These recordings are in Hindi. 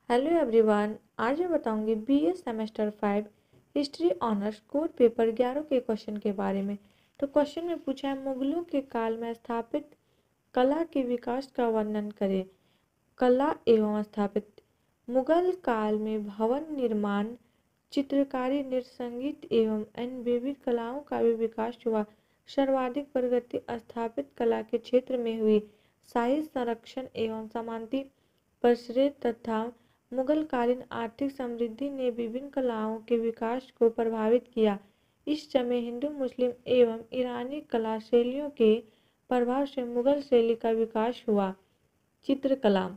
Hello everyone. आज मैं बताऊंगी BA semester 5 history honours core paper 11 के क्वेश्चन के बारे में। तो क्वेश्चन में पूछा है, मुगलों के काल में स्थापित कला के विकास का वर्णन करें। कला एवं स्थापित। मुगल काल में भवन निर्माण, चित्रकारी, नृत्य, संगीत एवं अन्य विविध कलाओं का भी विकास हुआ। सर्वाधिक प्रगति स्थापित कला के क्षेत्र में हुई। साहित्य संरक्षण एवं समानता प्रसरित तथा मुगलकालीन आर्थिक समृद्धि ने विभिन्न कलाओं के विकास को प्रभावित किया। इस समय हिंदू, मुस्लिम एवं ईरानी कला शैलियों के प्रभाव से मुगल शैली का विकास हुआ। चित्रकला।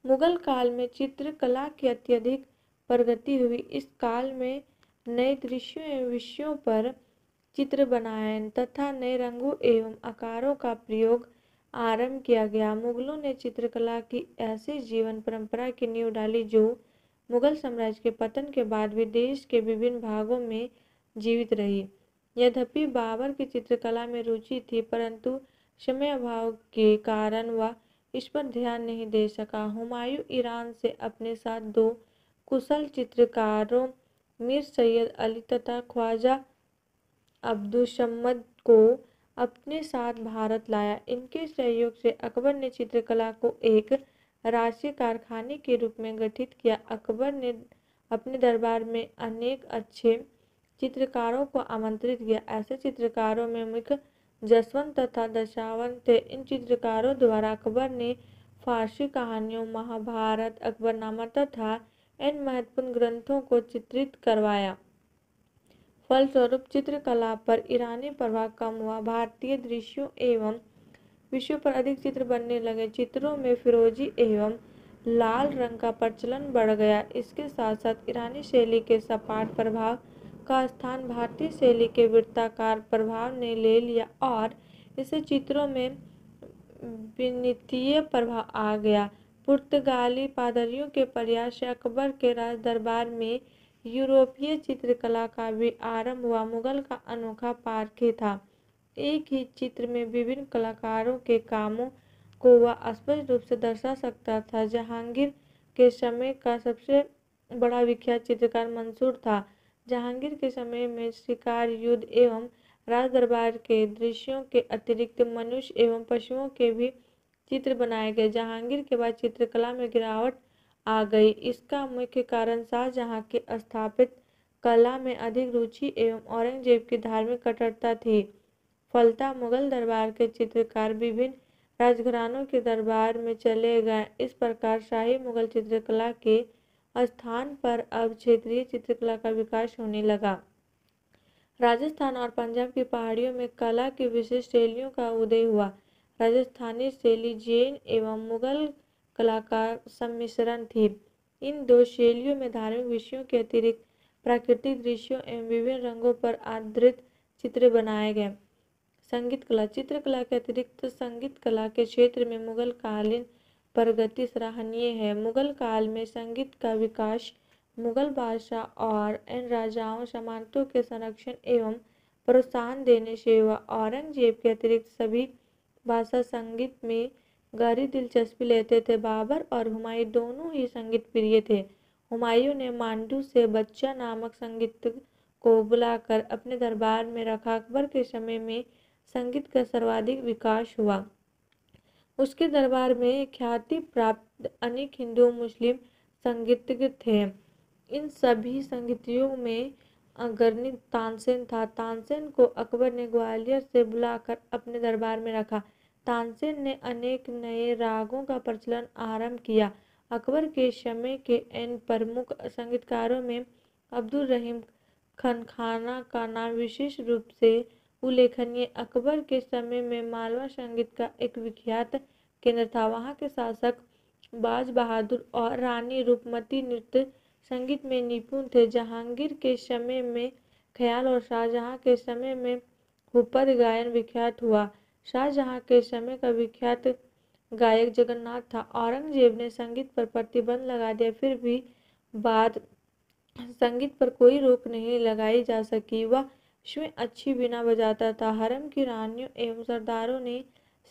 मुगल काल में चित्रकला की अत्यधिक प्रगति हुई। इस काल में नए दृश्यों एवं विषयों पर चित्र बनाए तथा नए रंगों एवं आकारों का प्रयोग आरंभ किया गया। मुगलों ने चित्रकला की ऐसी जीवन परंपरा की नींव डाली जो मुगल साम्राज्य के पतन के बाद भी देश के विभिन्न भागों में जीवित रही। यद्यपि बाबर की चित्रकला में रुचि थी, परंतु समय अभाव के कारण वह इस पर ध्यान नहीं दे सका। हुमायूं ईरान से अपने साथ दो कुशल चित्रकारों मीर सैयद अली तथा ख्वाजा अब्दुस्समद को अपने साथ भारत लाया। इनके सहयोग से अकबर ने चित्रकला को एक राष्ट्रीय कारखाने के रूप में गठित किया। अकबर ने अपने दरबार में अनेक अच्छे चित्रकारों को आमंत्रित किया। ऐसे चित्रकारों में मुख्य जसवंत तथा दशावंत थे। इन चित्रकारों द्वारा अकबर ने फारसी कहानियों, महाभारत, अकबरनामा तथा अन्य महत्वपूर्ण ग्रंथों को चित्रित करवाया। फलस्वरूप चित्रकला पर ईरानी प्रभाव कम हुआ। भारतीय दृश्यों एवं विषयों पर अधिक चित्र बनने लगे। चित्रों में फिरोजी एवं लाल रंग का प्रचलन बढ़ गया। इसके साथ साथ ईरानी शैली के सपाट प्रभाव का स्थान भारतीय शैली के वृत्ताकार प्रभाव ने ले लिया और इससे चित्रों में विन्यातीय प्रभाव आ गया। पुर्तगाली पादरियों के प्रयास से अकबर के राज दरबार में यूरोपीय चित्रकला का भी आरंभ हुआ। मुगल का अनोखा पारखे था। एक ही चित्र में विभिन्न कलाकारों के कामों को वह स्पष्ट रूप से दर्शा सकता था। जहांगीर के समय का सबसे बड़ा विख्यात चित्रकार मंसूर था। जहांगीर के समय में शिकार, युद्ध एवं राज दरबार के दृश्यों के अतिरिक्त मनुष्य एवं पशुओं के भी चित्र बनाए गए। जहांगीर के बाद चित्रकला में गिरावट आ गई। इसका मुख्य कारण शाहजहां के स्थापित कला में अधिक रुचि एवं औरंगजेब की धार्मिक कट्टरता थी। फलतः मुगल दरबार के चित्रकार विभिन्न राजघरानों के दरबार में चले गए। इस प्रकार शाही मुगल चित्रकला के स्थान पर अब क्षेत्रीय चित्रकला का विकास होने लगा। राजस्थान और पंजाब की पहाड़ियों में कला की विशिष्ट शैलियों का उदय हुआ। राजस्थानी शैली जैन एवं मुगल कला का सम्मिश्रण थी। इन दो शैलियों में धार्मिक विषयों के अतिरिक्त प्राकृतिक दृश्यों एवं विभिन्न रंगों पर आधारित चित्र बनाए गए। संगीत कला। चित्रकला के अतिरिक्त संगीत कला के क्षेत्र में मुगल कालीन प्रगति सराहनीय है। मुगल काल में संगीत का विकास मुगल बादशाह और अन्य राजाओं सामंतों के संरक्षण एवं प्रोत्साहन देने से हुआ। औरंगजेब के अतिरिक्त सभी बादशाह संगीत में गहरी दिलचस्पी लेते थे। बाबर और हुमायूं दोनों ही संगीत प्रिय थे। हुमायूं ने मांडू से बच्चा नामक संगीतज्ञ को बुलाकर अपने दरबार में रखा। अकबर के समय में संगीत का सर्वाधिक विकास हुआ। उसके दरबार में ख्याति प्राप्त अनेक हिंदू मुस्लिम संगीतज्ञ थे। इन सभी संगीतज्ञों में अग्रणी तानसेन था। तानसेन को अकबर ने ग्वालियर से बुलाकर अपने दरबार में रखा। तानसेन ने अनेक नए रागों का प्रचलन आरंभ किया। अकबर के समय के अन्य प्रमुख संगीतकारों में अब्दुल रहीम खनखाना का नाम विशेष रूप से उल्लेखनीय। अकबर के समय में मालवा संगीत का एक विख्यात केंद्र था। वहाँ के शासक बाज बहादुर और रानी रूपमती नृत्य संगीत में निपुण थे। जहांगीर के समय में ख्याल और शाहजहां के समय में हुपद गायन विख्यात हुआ। शाहजहां के समय का विख्यात गायक जगन्नाथ था। औरंगजेब ने संगीत पर प्रतिबंध लगा दिया, फिर भी बाद संगीत पर कोई रोक नहीं लगाई जा सकी। वह स्वयं अच्छी बीना बजाता था। हरम की रानियों एवं सरदारों ने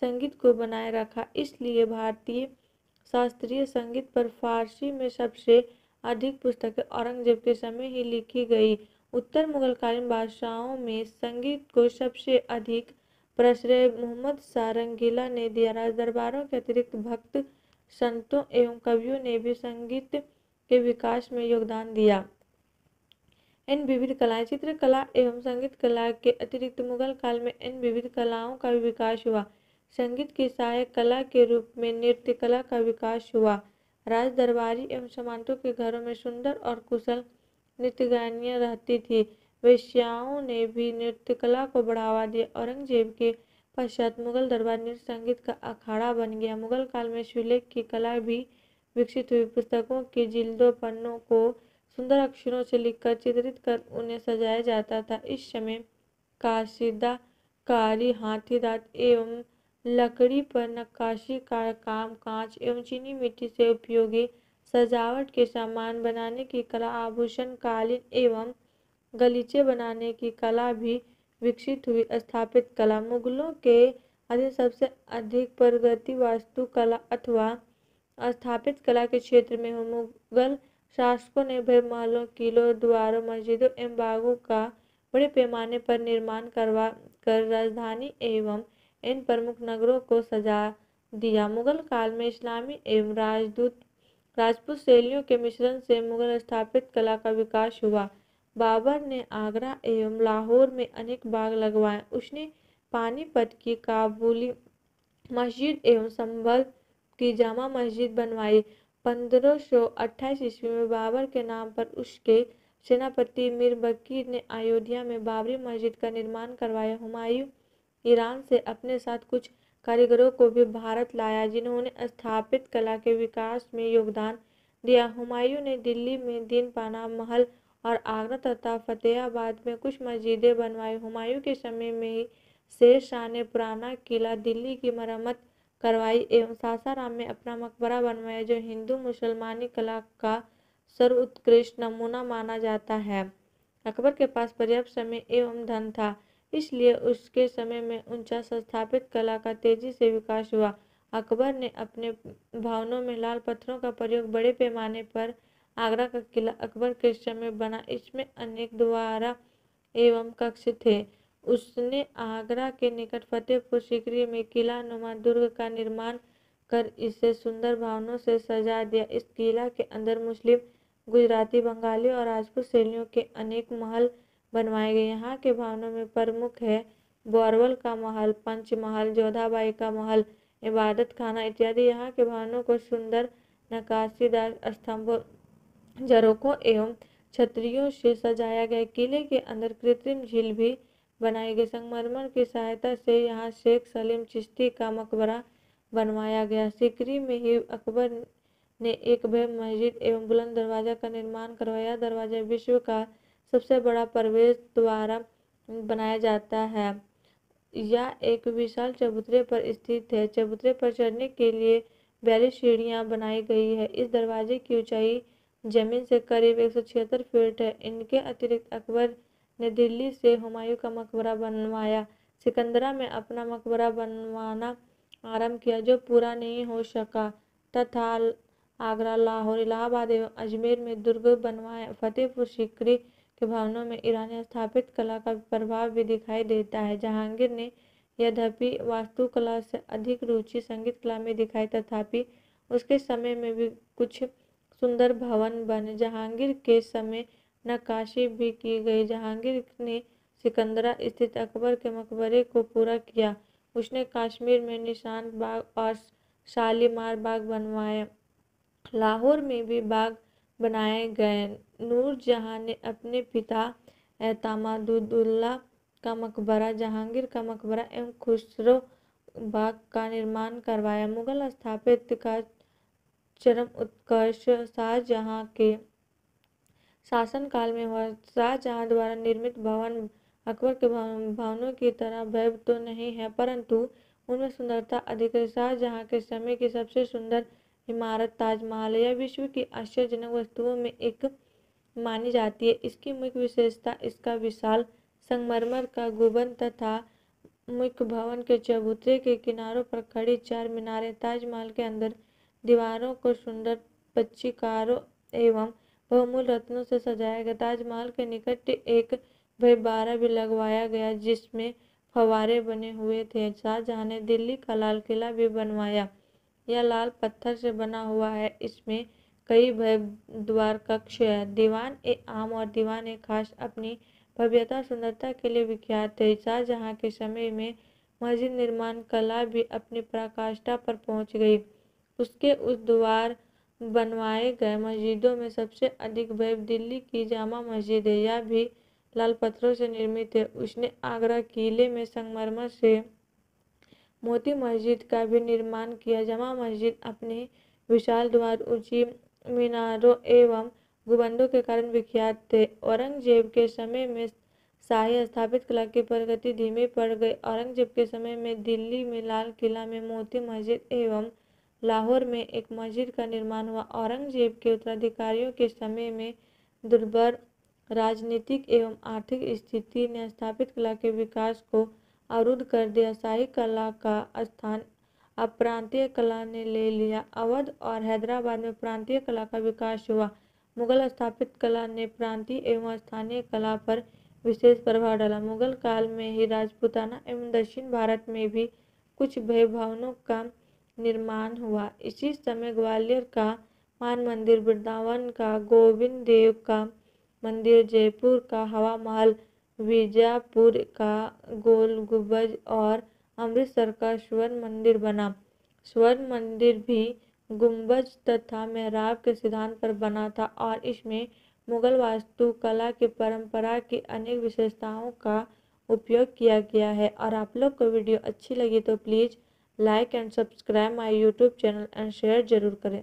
संगीत को बनाए रखा। इसलिए भारतीय शास्त्रीय संगीत पर फारसी में सबसे अधिक पुस्तकें औरंगजेब के समय ही लिखी गई। उत्तर मुगलकालीन बादशाहों में संगीत को सबसे अधिक प्रश्रय मोहम्मद शाह रंगीला ने दिया। राजदरबारों के अतिरिक्त भक्त संतों एवं कवियों ने भी संगीत के विकास में योगदान दिया। इन विविध कलाएं चित्रकला एवं संगीत कला के अतिरिक्त मुगल काल में इन विविध कलाओं का भी विकास हुआ। संगीत की सहायक कला के रूप में नृत्य कला का विकास हुआ। राज दरबारी एवं सामंतों के घरों में सुंदर और कुशल नृत्यगानियां रहती थी। वेश्याओं ने भी नृत्य कला को बढ़ावा दिया। औरंगजेब के पश्चात मुगल दरबार नृत्य संगीत का अखाड़ा बन गया। मुगल काल में शिवलेख की कला भी विकसित हुई। पुस्तकों की जिल्दों पन्नों को सुंदर अक्षरों से लिखकर चित्रित कर उन्हें सजाया जाता था। इस समय काशीदाकारी, हाथी दांत एवं लकड़ी पर नक्काशी का काम, कांच एवं चीनी मिट्टी से उपयोगी सजावट के सामान बनाने की कला, आभूषण, कालीन एवं गलीचे बनाने की कला भी विकसित हुई। स्थापित कला मुगलों के अधीन सबसे अधिक प्रगति वास्तुकला अथवा स्थापित कला के क्षेत्र में हुई। मुगल शासकों ने भव्य महलों, किलों, द्वारों, मस्जिदों एवं बागों का बड़े पैमाने पर निर्माण करवा कर राजधानी एवं इन प्रमुख नगरों को सजा दिया। मुगल काल में इस्लामी एवं राजपूत शैलियों के मिश्रण से मुगल स्थापित कला का विकास हुआ। बाबर ने आगरा एवं लाहौर में अनेक बाग लगवाए। उसने पानीपत की काबुली मस्जिद एवं संभल की जामा मस्जिद बनवाई। 1528 ईस्वी में बाबर के नाम पर उसके सेनापति मीर बकीर ने अयोध्या में बाबरी मस्जिद का निर्माण करवाया। हुमायूं ईरान से अपने साथ कुछ कारीगरों को भी भारत लाया, जिन्होंने स्थापित कला के विकास में योगदान दिया। हुमायूं ने दिल्ली में दीनपाना महल और आगरा तथा फतेहाबाद में कुछ मस्जिदें बनवाई। हुमायूं के समय में ही शेर शाह ने पुराना किला दिल्ली की मरम्मत करवाई एवं सासाराम में अपना मकबरा बनवाया, जो हिंदू मुसलमानी कला का सर्वोत्कृष्ट नमूना माना जाता है। अकबर के पास पर्याप्त समय एवं धन था, इसलिए उसके समय में 49 स्थापित कला का तेजी से विकास हुआ। अकबर ने अपने भवनों में लाल पत्थरों का प्रयोग बड़े पैमाने पर आगरा का किला अकबर के समय बना। इसमें अनेक द्वार एवं कक्ष थे। उसने आगरा के निकट फतेहपुर सीकरी में किला नुमा दुर्ग का निर्माण कर इसे सुंदर भवनों से सजा दिया। इस किला के अंदर मुस्लिम, गुजराती, बंगाली और राजपूत शैलियों के अनेक महल बनवाए गए। यहाँ के भवनों में प्रमुख है बोरवल का महल, पंचमहल, जोधाबाई का महल, इबादत खाना इत्यादि। यहाँ के भवनों को सुंदर नक्काशीदार स्तंभों, झरोखों एवं छतरियों से सजाया गया। किले के अंदर कृत्रिम झील भी बनाई गई। संगमरमर की सहायता से यहाँ शेख सलीम चिश्ती का मकबरा बनवाया गया। सीकरी में ही अकबर ने एक भव्य मस्जिद एवं बुलंद दरवाजा का निर्माण करवाया। दरवाजा विश्व का सबसे बड़ा प्रवेश द्वार बनाया जाता है। यह एक विशाल चबूतरे पर स्थित है। चबूतरे पर चढ़ने के लिए 42 सीढ़ियां बनाई गई है। इस दरवाजे की ऊंचाई जमीन से करीब 176 फीट है। इनके अतिरिक्त अकबर ने दिल्ली से हुमायूं का मकबरा बनवाया। सिकंदरा में अपना मकबरा बनवाना आरंभ किया, जो पूरा नहीं हो सका, तथा आगरा, लाहौर, इलाहाबाद एवं अजमेर में दुर्ग बनवाया। फतेहपुर सीकरी के भवनों में ईरानी स्थापित कला का प्रभाव भी दिखाई देता है। जहांगीर ने यद्यपि वास्तुकला से अधिक रुचि संगीत कला में दिखाई, तथापि उसके समय में भी कुछ सुंदर भवन बने। जहांगीर के समय नक्काशी भी की गई। जहांगीर ने सिकंदरा स्थित अकबर के मकबरे को पूरा किया। उसने कश्मीर में निशान बाग और शालीमार बाग बनवाए। लाहौर में भी बाग बनाए गए। नूरजहां ने अपने पिता एतमादुद्दौला का मकबरा, जहांगीर का मकबरा एवं खुसरो बाग का निर्माण करवाया। मुगल स्थापत्य का चरम उत्कर्ष शाहजहां के शासनकाल में हुआ। शाहजहां द्वारा निर्मित भवन अकबर के भवनों की तरह भव्य तो नहीं है, परंतु उनमें सुंदरता अधिक है। शाहजहां के समय की सबसे सुंदर इमारत ताजमहल है। यह विश्व की आश्चर्यजनक वस्तुओं में एक मानी जाती है। इसकी मुख्य विशेषता इसका विशाल संगमरमर का गुंबद तथा मुख्य भवन के चबूतरे के किनारों पर खड़ी 4 मीनारें। ताजमहल के अंदर दीवारों को सुंदर पच्चीकारों एवं बहुमूल्य रत्नों से सजाया गया। ताजमहल के निकट एक बारह भी लगवाया गया जिसमें फव्वारे बने हुए थे। शाहजहां ने दिल्ली का लाल किला भी बनवाया। यह लाल पत्थर से बना हुआ है। इसमें कई द्वार कक्ष है। दीवान ए आम और दीवान ए खास अपनी भव्यता सुंदरता के लिए विख्यात थे। शाहजहां के समय में मस्जिद निर्माण कला भी अपनी पराकाष्ठा पर पहुंच गई। उसके उस द्वार बनवाए गए मस्जिदों में सबसे अधिक भव्य दिल्ली की जामा मस्जिद है। यह भी लाल पत्थरों से निर्मित है। उसने आगरा किले में संगमरमर से मोती मस्जिद का भी निर्माण किया। जामा मस्जिद अपने विशाल द्वार, ऊंची मीनारों एवं गुंबदों के कारण विख्यात थे। औरंगजेब के समय में शाही स्थापित कला की प्रगति धीमी पड़ गई। औरंगजेब के समय में दिल्ली में लाल किला में मोती मस्जिद एवं लाहौर में एक मस्जिद का निर्माण हुआ। औरंगजेब के उत्तराधिकारियों के समय में दुर्भर राजनीतिक एवं आर्थिक स्थिति ने स्थापित कला के विकास को अवरुद्ध कर दिया। शाही कला का स्थान अब प्रांतीय कला ने ले लिया। अवध और हैदराबाद में प्रांतीय कला का विकास हुआ। मुगल स्थापित कला ने प्रांतीय एवं स्थानीय कला पर विशेष प्रभाव डाला। मुगल काल में ही राजपूताना एवं दक्षिण भारत में भी कुछ भव्य भवनों का निर्माण हुआ। इसी समय ग्वालियर का मान मंदिर, वृंदावन का गोविंद देव का मंदिर, जयपुर का हवा महल, बीजापुर का गोल गुंबद और अमृतसर का स्वर्ण मंदिर बना। स्वर्ण मंदिर भी गुंबज तथा मेहराब के सिद्धांत पर बना था और इसमें मुगल वास्तुकला की परंपरा की अनेक विशेषताओं का उपयोग किया गया है। और आप लोग को वीडियो अच्छी लगी तो please like and subscribe my YouTube channel and share जरूर करें।